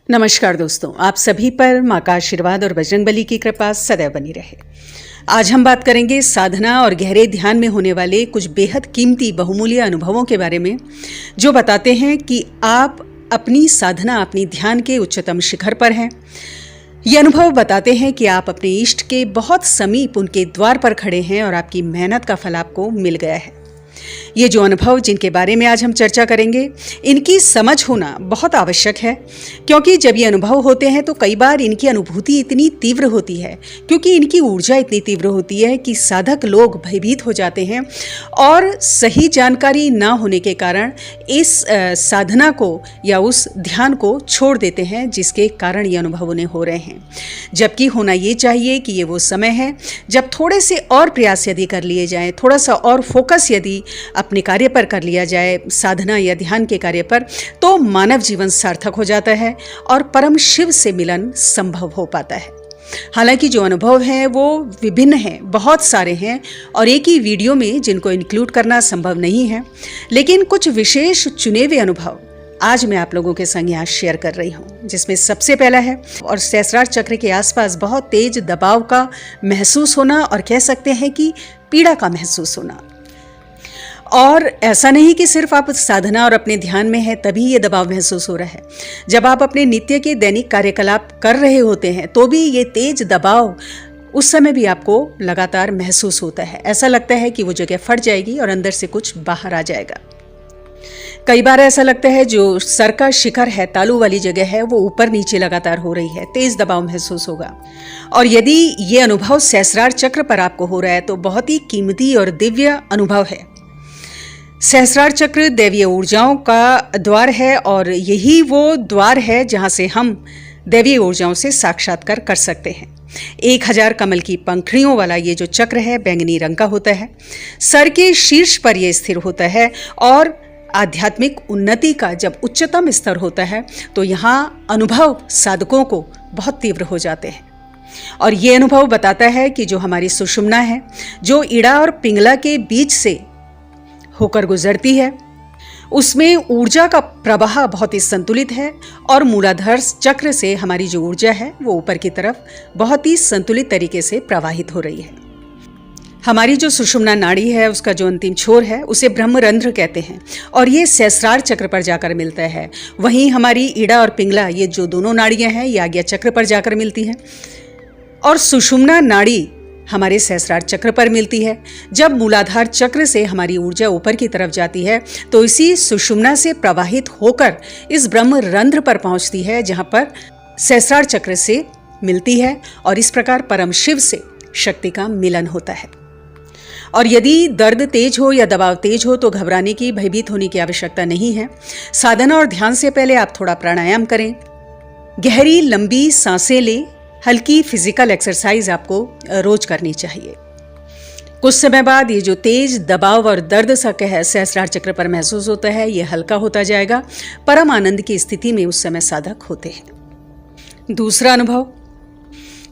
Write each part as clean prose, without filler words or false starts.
नमस्कार दोस्तों, आप सभी पर माँ का आशीर्वाद और बजरंगबली की कृपा सदैव बनी रहे। आज हम बात करेंगे साधना और गहरे ध्यान में होने वाले कुछ बेहद कीमती बहुमूल्य अनुभवों के बारे में, जो बताते हैं कि आप अपनी साधना, अपनी ध्यान के उच्चतम शिखर पर हैं। ये अनुभव बताते हैं कि आप अपने इष्ट के बहुत समीप उनके द्वार पर खड़े हैं और आपकी मेहनत का फल आपको मिल गया है। ये जो अनुभव जिनके बारे में आज हम चर्चा करेंगे, इनकी समझ होना बहुत आवश्यक है, क्योंकि जब ये अनुभव होते हैं तो कई बार इनकी अनुभूति इतनी तीव्र होती है, क्योंकि इनकी ऊर्जा इतनी तीव्र होती है कि साधक लोग भयभीत हो जाते हैं और सही जानकारी ना होने के कारण इस साधना को या उस ध्यान को छोड़ देते हैं, जिसके कारण ये अनुभव उन्हें हो रहे हैं। जबकि होना ये चाहिए कि ये वो समय है जब थोड़े से और प्रयास यदि कर लिए जाएं, थोड़ा सा और फोकस यदि अपने कार्य पर कर लिया जाए, साधना या ध्यान के कार्य पर, तो मानव जीवन सार्थक हो जाता है और परम शिव से मिलन संभव हो पाता है। हालांकि जो अनुभव हैं वो विभिन्न हैं, बहुत सारे हैं और एक ही वीडियो में जिनको इंक्लूड करना संभव नहीं है, लेकिन कुछ विशेष चुने हुए अनुभव आज मैं आप लोगों के संग यहाँ शेयर कर रही हूँ, जिसमें सबसे पहला है और सहस्रार चक्र के आसपास बहुत तेज दबाव का महसूस होना और कह सकते हैं कि पीड़ा का महसूस होना। और ऐसा नहीं कि सिर्फ आप साधना और अपने ध्यान में हैं तभी ये दबाव महसूस हो रहा है। जब आप अपने नित्य के दैनिक कार्यकलाप कर रहे होते हैं तो भी ये तेज दबाव उस समय भी आपको लगातार महसूस होता है। ऐसा लगता है कि वो जगह फट जाएगी और अंदर से कुछ बाहर आ जाएगा। कई बार ऐसा लगता है जो सर का शिखर है, तालू वाली जगह है, वो ऊपर नीचे लगातार हो रही है, तेज दबाव महसूस होगा। और यदि ये अनुभव सहस्रार चक्र पर आपको हो रहा है तो बहुत ही कीमती और दिव्य अनुभव है। सहस्रार चक्र दैवीय ऊर्जाओं का द्वार है और यही वो द्वार है जहां से हम दैवीय ऊर्जाओं से साक्षात्कार कर सकते हैं। 1000 कमल की पंखुड़ियों वाला ये जो चक्र है बैंगनी रंग का होता है, सर के शीर्ष पर यह स्थिर होता है और आध्यात्मिक उन्नति का जब उच्चतम स्तर होता है तो यहाँ अनुभव साधकों को बहुत तीव्र हो जाते हैं। और ये अनुभव बताता है कि जो हमारी सुषुम्ना है, जो इड़ा और पिंगला के बीच से होकर गुजरती है, उसमें ऊर्जा का प्रवाह बहुत ही संतुलित है और मूलाधार चक्र से हमारी जो ऊर्जा है वो ऊपर की तरफ बहुत ही संतुलित तरीके से प्रवाहित हो रही है। हमारी जो सुषुम्ना नाड़ी है, उसका जो अंतिम छोर है उसे ब्रह्मरंध्र कहते हैं और ये सहस्रार चक्र पर जाकर मिलता है। वहीं हमारी इड़ा और पिंगला, ये जो दोनों नाड़ियां हैं, ये आज्ञा चक्र पर जाकर मिलती हैं और सुषुम्ना नाड़ी हमारे सहस्रार चक्र पर मिलती है। जब मूलाधार चक्र से हमारी ऊर्जा ऊपर की तरफ जाती है तो इसी सुषुम्ना से प्रवाहित होकर इस ब्रह्मरंध्र पर पहुंचती है, जहां पर सहस्रार चक्र से मिलती है और इस प्रकार परम शिव से शक्ति का मिलन होता है। और यदि दर्द तेज हो या दबाव तेज हो तो घबराने की, भयभीत होने की आवश्यकता नहीं है। साधना और ध्यान से पहले आप थोड़ा प्राणायाम करें, गहरी लंबी सांसें लें, हल्की फिजिकल एक्सरसाइज आपको रोज करनी चाहिए। कुछ समय बाद ये जो तेज दबाव और दर्द सा कह सहस्रार चक्र पर महसूस होता है, ये हल्का होता जाएगा। परम आनंद की स्थिति में उस समय साधक होते हैं। दूसरा अनुभव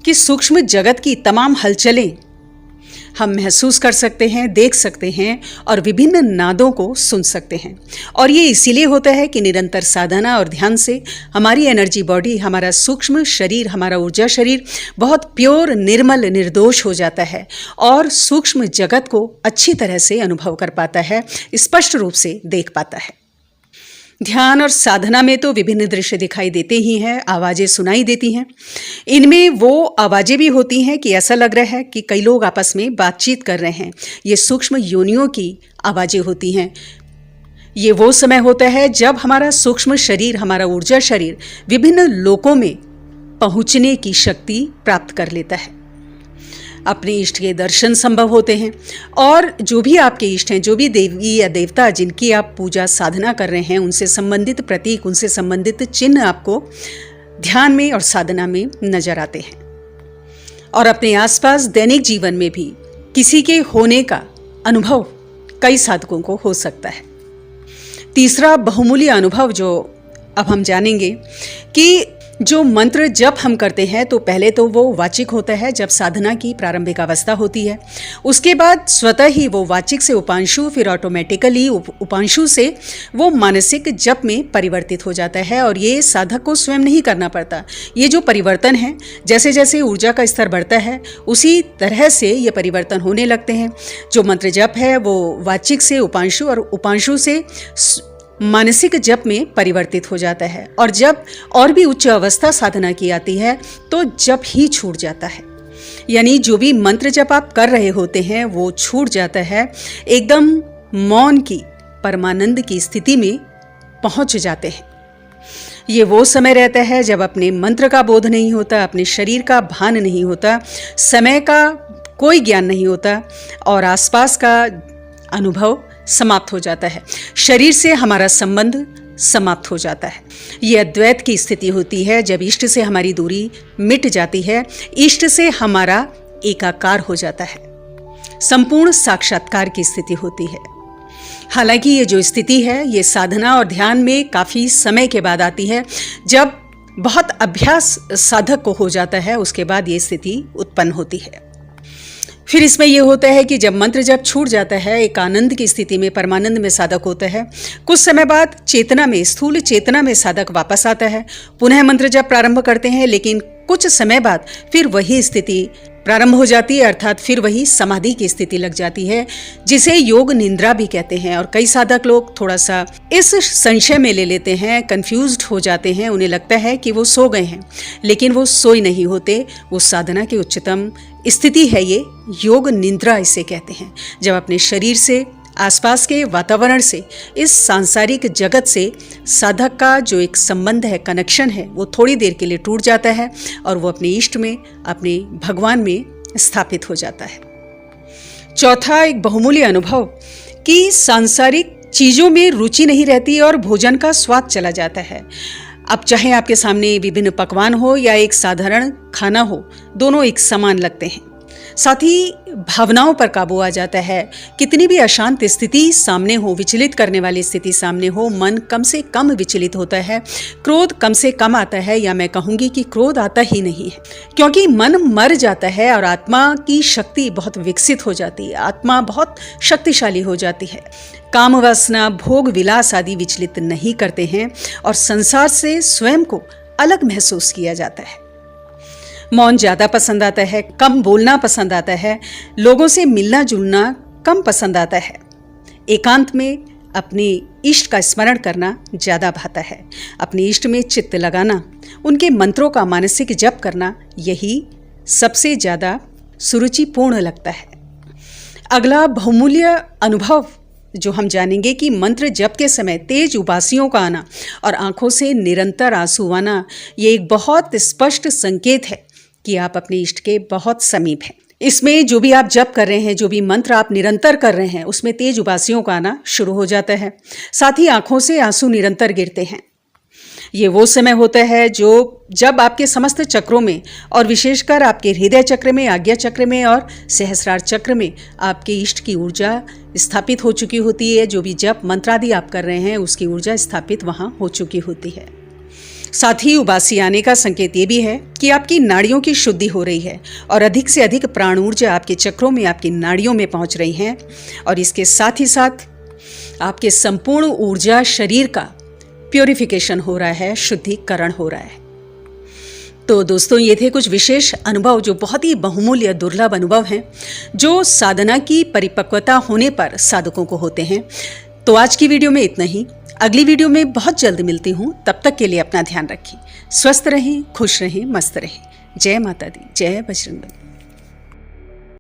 कि सूक्ष्म जगत की तमाम हलचलें हम महसूस कर सकते हैं, देख सकते हैं और विभिन्न नादों को सुन सकते हैं। और ये इसीलिए होता है कि निरंतर साधना और ध्यान से हमारी एनर्जी बॉडी, हमारा सूक्ष्म शरीर, हमारा ऊर्जा शरीर बहुत प्योर, निर्मल, निर्दोष हो जाता है और सूक्ष्म जगत को अच्छी तरह से अनुभव कर पाता है, स्पष्ट रूप से देख पाता है। ध्यान और साधना में तो विभिन्न दृश्य दिखाई देते ही हैं, आवाज़ें सुनाई देती हैं। इनमें वो आवाज़ें भी होती हैं कि ऐसा लग रहा है कि कई लोग आपस में बातचीत कर रहे हैं। ये सूक्ष्म योनियों की आवाज़ें होती हैं। ये वो समय होता है जब हमारा सूक्ष्म शरीर, हमारा ऊर्जा शरीर विभिन्न लोकों में पहुँचने की शक्ति प्राप्त कर लेता है। अपने इष्ट के दर्शन संभव होते हैं और जो भी आपके इष्ट हैं, जो भी देवी या देवता जिनकी आप पूजा साधना कर रहे हैं, उनसे संबंधित प्रतीक, उनसे संबंधित चिन्ह आपको ध्यान में और साधना में नजर आते हैं। और अपने आसपास दैनिक जीवन में भी किसी के होने का अनुभव कई साधकों को हो सकता है। तीसरा बहुमूल्य अनुभव जो अब हम जानेंगे कि जो मंत्र जप हम करते हैं तो पहले तो वो वाचिक होता है जब साधना की प्रारंभिक अवस्था होती है। उसके बाद स्वतः ही वो वाचिक से उपांशु, फिर ऑटोमेटिकली उपांशु से वो मानसिक जप में परिवर्तित हो जाता है और ये साधक को स्वयं नहीं करना पड़ता। ये जो परिवर्तन है, जैसे जैसे ऊर्जा का स्तर बढ़ता है उसी तरह से ये परिवर्तन होने लगते हैं। जो मंत्र जप है वो वाचिक से उपांशु और उपांशु से मानसिक जप में परिवर्तित हो जाता है और जब और भी उच्च अवस्था साधना की आती है तो जप ही छूट जाता है। यानी जो भी मंत्र जप आप कर रहे होते हैं वो छूट जाता है, एकदम मौन की परमानंद की स्थिति में पहुंच जाते हैं। ये वो समय रहता है जब अपने मंत्र का बोध नहीं होता, अपने शरीर का भान नहीं होता, समय का कोई ज्ञान नहीं होता और आसपास का अनुभव समाप्त हो जाता है। शरीर से हमारा संबंध समाप्त हो जाता है। ये अद्वैत की स्थिति होती है जब इष्ट से हमारी दूरी मिट जाती है, इष्ट से हमारा एकाकार हो जाता है, संपूर्ण साक्षात्कार की स्थिति होती है। हालांकि ये जो स्थिति है ये साधना और ध्यान में काफ़ी समय के बाद आती है। जब बहुत अभ्यास साधक को हो जाता है उसके बाद ये स्थिति उत्पन्न होती है। फिर इसमें यह होता है कि जब मंत्र जब छूट जाता है, एक आनंद की स्थिति में, परमानंद में साधक होता है। कुछ समय बाद चेतना में, स्थूल चेतना में साधक वापस आता है, पुनः मंत्र जब प्रारंभ करते हैं, लेकिन कुछ समय बाद फिर वही स्थिति प्रारंभ हो जाती है, अर्थात फिर वही समाधि की स्थिति लग जाती है, जिसे योग निद्रा भी कहते हैं। और कई साधक लोग थोड़ा सा इस संशय में ले लेते हैं, कंफ्यूज्ड हो जाते हैं, उन्हें लगता है कि वो सो गए हैं, लेकिन वो सोए नहीं होते। वो साधना की उच्चतम स्थिति है, ये योग निद्रा इसे कहते हैं। जब अपने शरीर से, आसपास के वातावरण से, इस सांसारिक जगत से साधक का जो एक संबंध है, कनेक्शन है, वो थोड़ी देर के लिए टूट जाता है और वो अपने इष्ट में, अपने भगवान में स्थापित हो जाता है। चौथा, एक बहुमूल्य अनुभव कि सांसारिक चीज़ों में रुचि नहीं रहती और भोजन का स्वाद चला जाता है। अब चाहे आपके सामने विभिन्न पकवान हो या एक साधारण खाना हो, दोनों एक समान लगते हैं। साथ ही भावनाओं पर काबू आ जाता है। कितनी भी अशांत स्थिति सामने हो, विचलित करने वाली स्थिति सामने हो, मन कम से कम विचलित होता है, क्रोध कम से कम आता है, या मैं कहूँगी कि क्रोध आता ही नहीं है, क्योंकि मन मर जाता है और आत्मा की शक्ति बहुत विकसित हो जाती है, आत्मा बहुत शक्तिशाली हो जाती है। काम वासना, भोग विलास आदि विचलित नहीं करते हैं और संसार से स्वयं को अलग महसूस किया जाता है। मौन ज़्यादा पसंद आता है, कम बोलना पसंद आता है, लोगों से मिलना जुलना कम पसंद आता है। एकांत में अपने इष्ट का स्मरण करना ज़्यादा भाता है। अपने इष्ट में चित्त लगाना, उनके मंत्रों का मानसिक जप करना, यही सबसे ज़्यादा सुरुचिपूर्ण लगता है। अगला बहुमूल्य अनुभव जो हम जानेंगे कि मंत्र जप के समय तेज उबासियों का आना और आंखों से निरंतर आंसू आना, ये एक बहुत स्पष्ट संकेत है कि आप अपने इष्ट के बहुत समीप हैं। इसमें जो भी आप जप कर रहे हैं, जो भी मंत्र आप निरंतर कर रहे हैं, उसमें तेज उबासियों का आना शुरू हो जाता है। साथ ही आंखों से आंसू निरंतर गिरते हैं। ये वो समय होता है जब आपके समस्त चक्रों में और विशेषकर आपके हृदय चक्र में, आज्ञा चक्र में और सहस्रार चक्र में आपके इष्ट की ऊर्जा स्थापित हो चुकी होती है। जो भी जप मंत्रादि आप कर रहे हैं उसकी ऊर्जा स्थापित वहाँ हो चुकी होती है। साथ ही उबासी आने का संकेत ये भी है कि आपकी नाड़ियों की शुद्धि हो रही है और अधिक से अधिक प्राण ऊर्जा आपके चक्रों में, आपकी नाड़ियों में पहुंच रही हैं और इसके साथ ही साथ आपके संपूर्ण ऊर्जा शरीर का प्योरिफिकेशन हो रहा है, शुद्धिकरण हो रहा है। तो दोस्तों, ये थे कुछ विशेष अनुभव जो बहुत ही बहुमूल्य, दुर्लभ अनुभव हैं, जो साधना की परिपक्वता होने पर साधकों को होते हैं। तो आज की वीडियो में इतना ही। अगली वीडियो में बहुत जल्द मिलती हूँ। तब तक के लिए अपना ध्यान रखें, स्वस्थ रहें, खुश रहें, मस्त रहें। जय माता दी, जय बजरंग बली।